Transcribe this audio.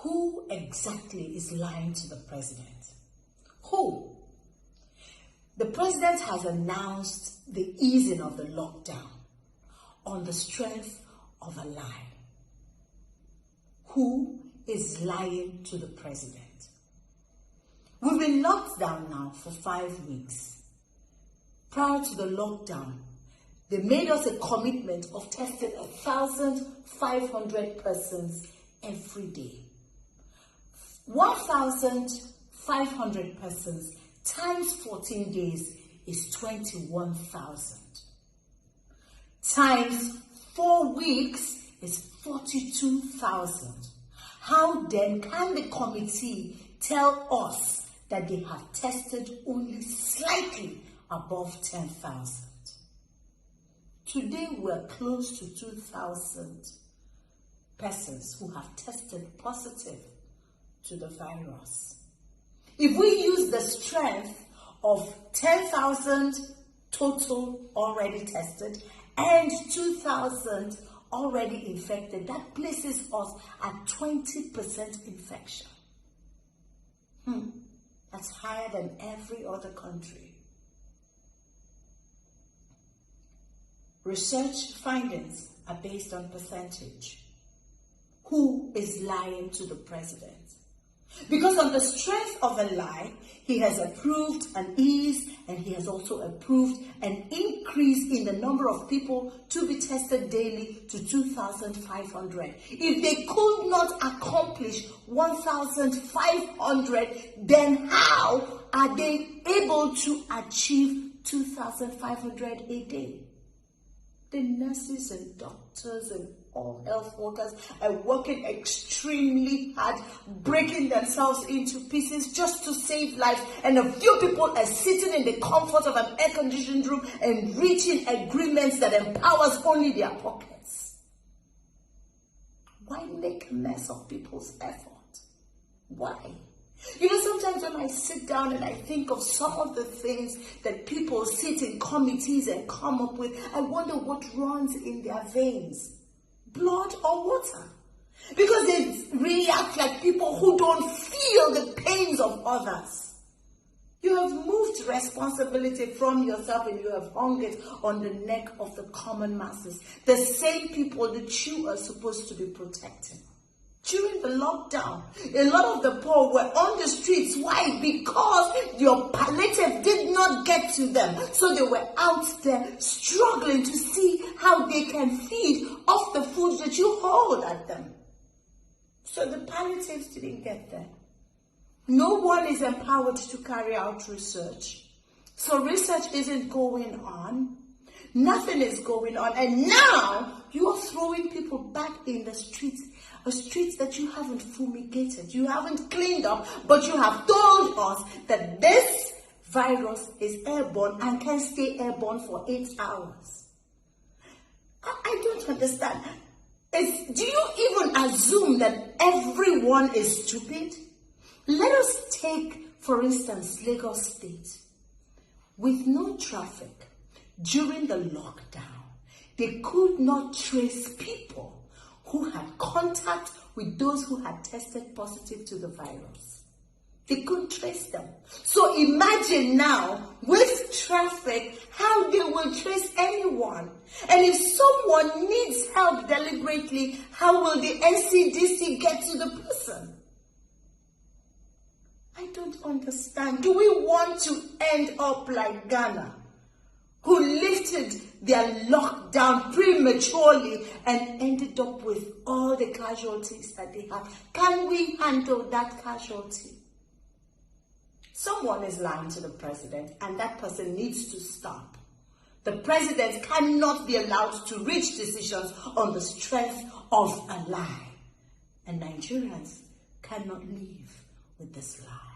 Who exactly is lying to the president? Who? The president has announced the easing of the lockdown on the strength of a lie. Who is lying to the president? We've been locked down now for 5 weeks. Prior to the lockdown, they made us a commitment of testing 1,500 persons every day. 1,500 persons times 14 days is 21,000. Times 4 weeks is 42,000. How then can the committee tell us that they have tested only slightly above 10,000? Today we're close to 2,000 persons who have tested positive to the virus. If we use the strength of 10,000 total already tested and 2,000 already infected, that places us at 20% infection. That's higher than every other country. Research findings are based on percentage. Who is lying to the president? Because on the strength of a lie, he has approved an ease and he has also approved an increase in the number of people to be tested daily to 2,500. If they could not accomplish 1,500, then how are they able to achieve 2,500 a day? The nurses and doctors and all health workers are working extremely hard, breaking themselves into pieces just to save lives. And a few people are sitting in the comfort of an air-conditioned room and reaching agreements that empowers only their pockets. Why make a mess of people's effort? Why? You know, sometimes when I sit down and I think of some of the things that people sit in committees and come up with, I wonder what runs in their veins. Blood or water? Because they react like people who don't feel the pains of others. You have moved responsibility from yourself and you have hung it on the neck of the common masses. The same people that you are supposed to be protecting. During the lockdown, a lot of the poor were on the streets. Why? Because your palliative did not get to them. So they were out there struggling to see how they can feed off the food that you hold at them. So the palliatives didn't get there. No one is empowered to carry out research. So research isn't going on. Nothing is going on. And now you are throwing people back in the streets. A street that you haven't fumigated, you haven't cleaned up, but you have told us that this virus is airborne and can stay airborne for 8 hours. I don't understand. Do you even assume that everyone is stupid? Let us take, for instance, Lagos State. With no traffic during the lockdown, they could not trace people who had contact with those who had tested positive to the virus. They couldn't trace them. So imagine now, with traffic, how they will trace anyone. And if someone needs help deliberately, how will the NCDC get to the person? I don't understand. Do we want to end up like Ghana, who lifted their lockdown prematurely and ended up with all the casualties that they have? Can we handle that casualty? Someone is lying to the president, and that person needs to stop. The president cannot be allowed to reach decisions on the strength of a lie. And Nigerians cannot live with this lie.